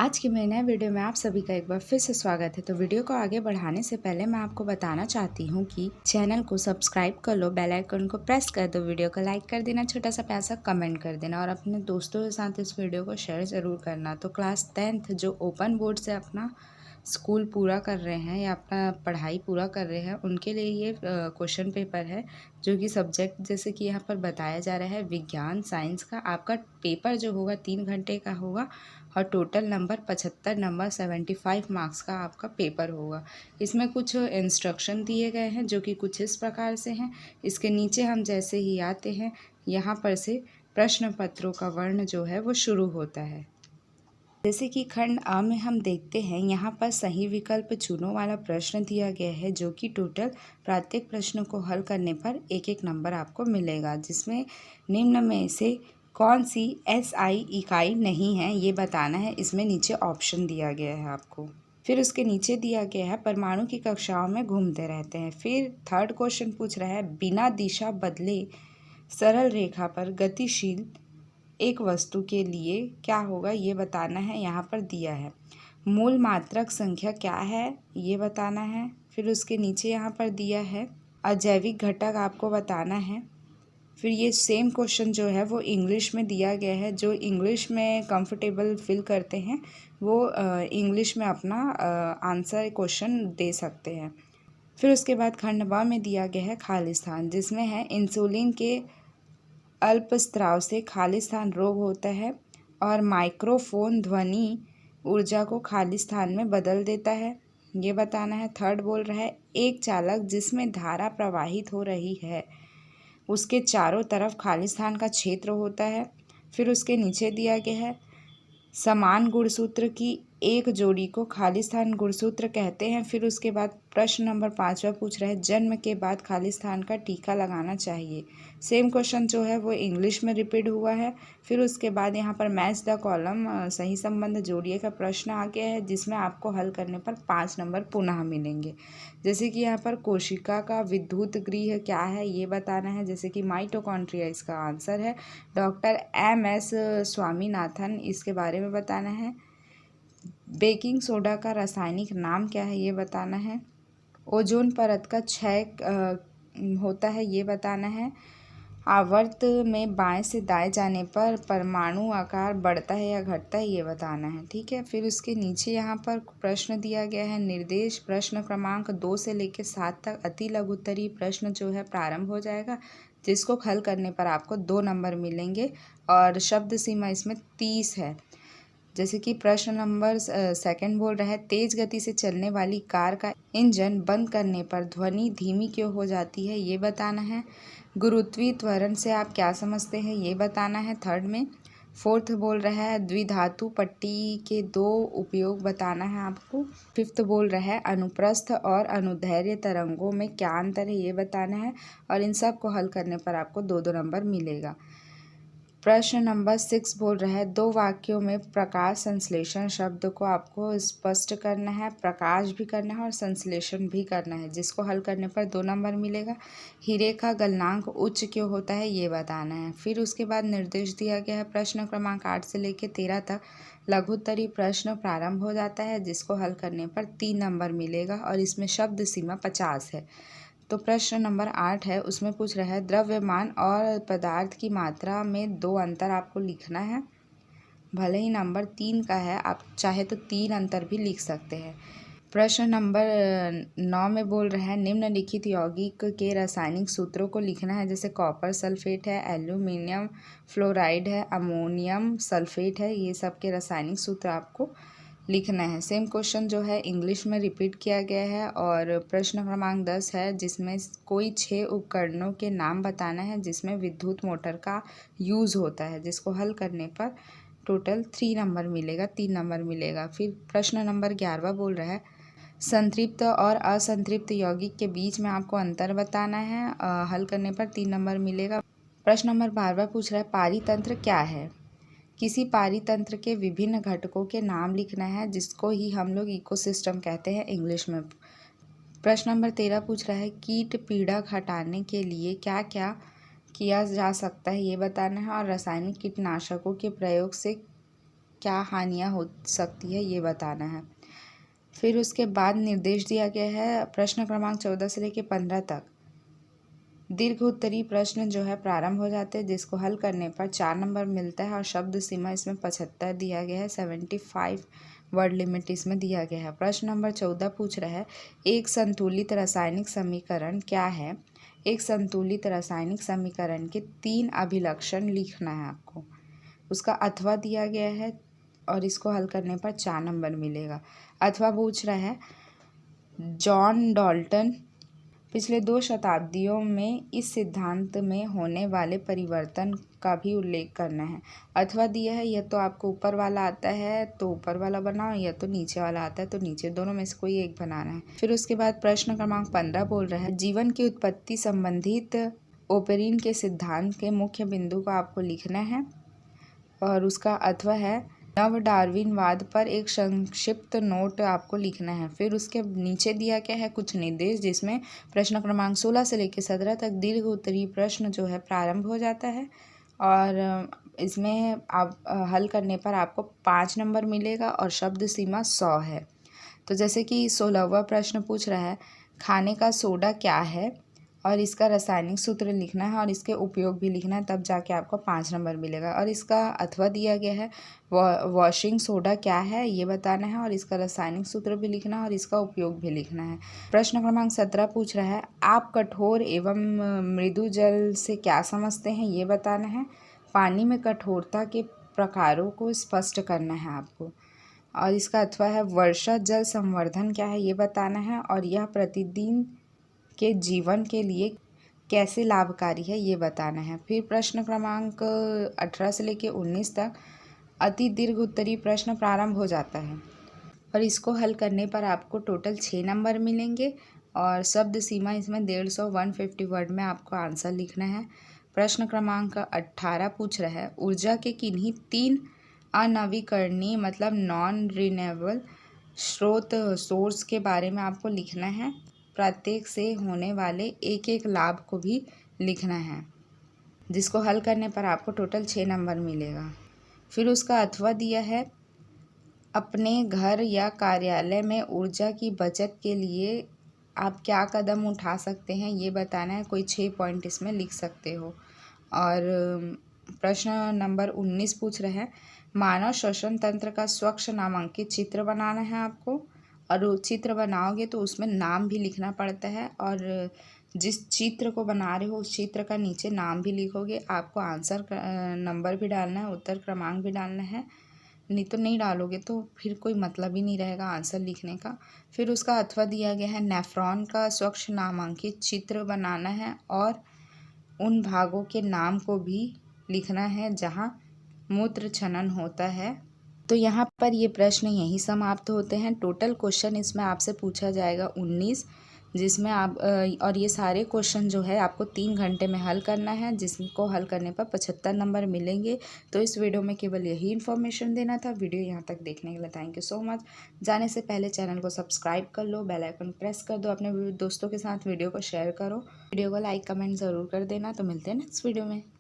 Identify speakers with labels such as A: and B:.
A: आज के मेरे नए वीडियो में आप सभी का एक बार फिर से स्वागत है। तो वीडियो को आगे बढ़ाने से पहले मैं आपको बताना चाहती हूँ कि चैनल को सब्सक्राइब कर लो, बेल आइकन को प्रेस कर दो, वीडियो को लाइक कर देना, छोटा सा प्यारा सा कमेंट कर देना और अपने दोस्तों के साथ इस वीडियो को शेयर ज़रूर करना। तो क्लास 10th जो ओपन बोर्ड से अपना स्कूल पूरा कर रहे हैं या अपना पढ़ाई पूरा कर रहे हैं, उनके लिए ये क्वेश्चन पेपर है जो कि सब्जेक्ट जैसे कि यहाँ पर बताया जा रहा है विज्ञान साइंस का। आपका पेपर जो होगा 3 घंटे का होगा और टोटल नंबर 75 नंबर 75 मार्क्स का आपका पेपर होगा। इसमें कुछ इंस्ट्रक्शन दिए गए हैं जो कि कुछ इस प्रकार से हैं। इसके नीचे हम जैसे ही आते हैं यहाँ पर से प्रश्न पत्रों का वर्ण जो है वो शुरू होता है। जैसे कि खंड आ में हम देखते हैं यहाँ पर सही विकल्प चुनो वाला प्रश्न दिया गया है जो कि टोटल प्रत्येक प्रश्न को हल करने पर एक एक नंबर आपको मिलेगा, जिसमें निम्न में से कौन सी SI इकाई नहीं है ये बताना है। इसमें नीचे ऑप्शन दिया गया है आपको। फिर उसके नीचे दिया गया है परमाणु की कक्षाओं में घूमते रहते हैं। फिर थर्ड क्वेश्चन पूछ रहा है बिना दिशा बदले सरल रेखा पर गतिशील एक वस्तु के लिए क्या होगा ये बताना है। यहाँ पर दिया है मूल मात्रक संख्या क्या है ये बताना है। फिर उसके नीचे यहाँ पर दिया है अजैविक घटक आपको बताना है। फिर ये सेम क्वेश्चन जो है वो इंग्लिश में दिया गया है। जो इंग्लिश में कंफर्टेबल फील करते हैं वो इंग्लिश में अपना आंसर क्वेश्चन दे सकते हैं। फिर उसके बाद खंड ब में दिया गया है खालिस्तान, जिसमें है इंसुलिन के अल्पस्राव से खालिस्तान रोग होता है और माइक्रोफोन ध्वनि ऊर्जा को खालिस्तान में बदल देता है, ये बताना है। थर्ड बोल रहा है एक चालक जिसमें धारा प्रवाहित हो रही है उसके चारों तरफ खालिस्तान का क्षेत्र होता है। फिर उसके नीचे दिया गया है समान गुणसूत्र की एक जोड़ी को खालिस्तान गुणसूत्र कहते हैं। फिर उसके बाद प्रश्न नंबर 5वां पूछ रहा है जन्म के बाद खालिस्तान का टीका लगाना चाहिए। सेम क्वेश्चन जो है वो इंग्लिश में रिपीट हुआ है। फिर उसके बाद यहाँ पर मैच द कॉलम सही संबंध जोड़िए का प्रश्न आ गया है, जिसमें आपको हल करने पर 5 नंबर पुनः मिलेंगे। जैसे कि यहाँ पर कोशिका का विद्युत गृह क्या है ये बताना है, जैसे कि माइटोकॉन्ड्रिया इसका आंसर है। डॉक्टर MS स्वामीनाथन इसके बारे में बताना है। बेकिंग सोडा का रासायनिक नाम क्या है ये बताना है। ओजोन परत का क्षय होता है ये बताना है। आवर्त में बाएं से दाएं जाने पर परमाणु आकार बढ़ता है या घटता है ये बताना है, ठीक है। फिर उसके नीचे यहाँ पर प्रश्न दिया गया है निर्देश प्रश्न क्रमांक 2 से लेकर 7 तक अति लघुत्तरीय प्रश्न जो है प्रारंभ हो जाएगा, जिसको हल करने पर आपको 2 नंबर मिलेंगे और शब्द सीमा इसमें 30 है। जैसे कि प्रश्न नंबर 2 बोल रहा है तेज गति से चलने वाली कार का इंजन बंद करने पर ध्वनि धीमी क्यों हो जाती है ये बताना है। गुरुत्वीय त्वरण से आप क्या समझते हैं ये बताना है थर्ड में। फोर्थ बोल रहा है द्विधातु पट्टी के 2 उपयोग बताना है आपको। फिफ्थ बोल रहा है अनुप्रस्थ और अनुदैर्ध्य तरंगों में क्या अंतर है ये बताना है और इन सब को हल करने पर आपको 2-2 नंबर मिलेगा। प्रश्न नंबर 6 बोल रहा है 2 वाक्यों में प्रकाश संश्लेषण शब्द को आपको स्पष्ट करना है, प्रकाश भी करना है और संश्लेषण भी करना है, जिसको हल करने पर 2 नंबर मिलेगा। हीरे का गलनांक उच्च क्यों होता है ये बताना है। फिर उसके बाद निर्देश दिया गया है प्रश्न क्रमांक 8 से लेकर 13 तक लघुत्तरीय प्रश्न प्रारंभ हो जाता है, जिसको हल करने पर 3 नंबर मिलेगा और इसमें शब्द सीमा 50 है। तो प्रश्न नंबर 8 है उसमें पूछ रहा है द्रव्यमान और पदार्थ की मात्रा में 2 अंतर आपको लिखना है। भले ही नंबर 3 का है, आप चाहे तो 3 अंतर भी लिख सकते हैं। प्रश्न नंबर 9 में बोल रहा है निम्नलिखित यौगिक के रासायनिक सूत्रों को लिखना है, जैसे कॉपर सल्फेट है, एल्यूमिनियम फ्लोराइड है, अमोनियम सल्फेट है, ये सब के रासायनिक सूत्र आपको लिखना है। सेम क्वेश्चन जो है इंग्लिश में रिपीट किया गया है और प्रश्न क्रमांक 10 है जिसमें कोई 6 उपकरणों के नाम बताना है जिसमें विद्युत मोटर का यूज़ होता है, जिसको हल करने पर टोटल 3 नंबर मिलेगा, 3 नंबर मिलेगा। फिर प्रश्न नंबर 11 बोल रहा है संतृप्त और असंतृप्त यौगिक के बीच में आपको अंतर बताना है, हल करने पर 3 नंबर मिलेगा। प्रश्न नंबर 12 पूछ रहा है पारीतंत्र क्या है। किसी पारीतंत्र के विभिन्न घटकों के नाम लिखना है, जिसको ही हम लोग इकोसिस्टम कहते हैं इंग्लिश में। प्रश्न नंबर 13 पूछ रहा है कीट पीड़क हटाने के लिए क्या क्या किया जा सकता है ये बताना है और रासायनिक कीटनाशकों के प्रयोग से क्या हानियाँ हो सकती है ये बताना है। फिर उसके बाद निर्देश दिया गया है प्रश्न क्रमांक 14 से लेकर 15 तक दीर्घ उत्तरीय प्रश्न जो है प्रारंभ हो जाते हैं, जिसको हल करने पर 4 नंबर मिलता है और शब्द सीमा इसमें 75 दिया गया है। 75 वर्ड लिमिट इसमें दिया गया है। प्रश्न नंबर 14 पूछ रहा है एक संतुलित रासायनिक समीकरण क्या है। एक संतुलित रासायनिक समीकरण के 3 अभिलक्षण लिखना है आपको। उसका अथवा दिया गया है और इसको हल करने पर 4 नंबर मिलेगा। अथवा पूछ रहा है जॉन डाल्टन पिछले 2 शताब्दियों में इस सिद्धांत में होने वाले परिवर्तन का भी उल्लेख करना है। अथवा दिया है या तो आपको ऊपर वाला आता है तो ऊपर वाला बनाओ, या तो नीचे वाला आता है तो नीचे, दोनों में से कोई एक बनाना है। फिर उसके बाद प्रश्न क्रमांक 15 बोल रहा है जीवन की उत्पत्ति संबंधित ओपेरिन के सिद्धांत के मुख्य बिंदु को आपको लिखना है और उसका अथवा है नव डार्विनवाद पर एक संक्षिप्त नोट आपको लिखना है। फिर उसके नीचे दिया क्या है कुछ निर्देश, जिसमें प्रश्न क्रमांक 16 से लेकर 17 तक दीर्घ उत्तरीय प्रश्न जो है प्रारंभ हो जाता है और इसमें आप हल करने पर आपको 5 नंबर मिलेगा और शब्द सीमा 100 है। तो जैसे कि 16वां प्रश्न पूछ रहा है खाने का सोडा क्या है और इसका रासायनिक सूत्र लिखना है और इसके उपयोग भी लिखना है, तब जाके आपको 5 नंबर मिलेगा। और इसका अथवा दिया गया है वॉशिंग सोडा क्या है ये बताना है और इसका रासायनिक सूत्र भी लिखना है और इसका उपयोग भी लिखना है। प्रश्न क्रमांक 17 पूछ रहा है आप कठोर एवं मृदु जल से क्या समझते हैं ये बताना है। पानी में कठोरता के प्रकारों को स्पष्ट करना है आपको। और इसका अथवा है वर्षा जल संवर्धन क्या है ये बताना है और यह प्रतिदिन के जीवन के लिए कैसे लाभकारी है ये बताना है। फिर प्रश्न क्रमांक 18 से लेकर 19 तक अति दीर्घ उत्तरीय प्रश्न प्रारंभ हो जाता है और इसको हल करने पर आपको टोटल 6 नंबर मिलेंगे और शब्द सीमा इसमें 150 वर्ड में आपको आंसर लिखना है। प्रश्न क्रमांक 18 पूछ रहा है ऊर्जा के किन्हीं 3 अनवीकरणीय मतलब नॉन रिन्यूएबल स्रोत सोर्स के बारे में आपको लिखना है। प्रत्येक से होने वाले एक एक लाभ को भी लिखना है, जिसको हल करने पर आपको टोटल 6 नंबर मिलेगा। फिर उसका अथवा दिया है अपने घर या कार्यालय में ऊर्जा की बचत के लिए आप क्या कदम उठा सकते हैं ये बताना है। कोई 6 पॉइंट इसमें लिख सकते हो। और प्रश्न नंबर 19 पूछ रहे हैं मानव श्वसन तंत्र का स्वच्छ नामांकित चित्र बनाना है आपको और वो चित्र बनाओगे तो उसमें नाम भी लिखना पड़ता है और जिस चित्र को बना रहे हो उस चित्र का नीचे नाम भी लिखोगे। आपको आंसर नंबर भी डालना है, उत्तर क्रमांक भी डालना है, नहीं तो नहीं डालोगे तो फिर कोई मतलब ही नहीं रहेगा आंसर लिखने का। फिर उसका अथवा दिया गया है नेफ्रॉन का स्वच्छ नामांकित चित्र बनाना है और उन भागों के नाम को भी लिखना है जहाँ मूत्र छनन होता है। तो यहाँ पर ये प्रश्न यहीं समाप्त होते हैं। टोटल क्वेश्चन इसमें आपसे पूछा जाएगा 19, जिसमें आप और ये सारे क्वेश्चन जो है आपको 3 घंटे में हल करना है, जिसको हल करने पर 75 नंबर मिलेंगे। तो इस वीडियो में केवल यही इन्फॉर्मेशन देना था। वीडियो यहाँ तक देखने के लिए थैंक यू सो मच। जाने से पहले चैनल को सब्सक्राइब कर लो, बेल आइकन प्रेस कर दो, अपने दोस्तों के साथ वीडियो को शेयर करो, वीडियो को लाइक कमेंट ज़रूर कर देना। तो मिलते हैं नेक्स्ट वीडियो में।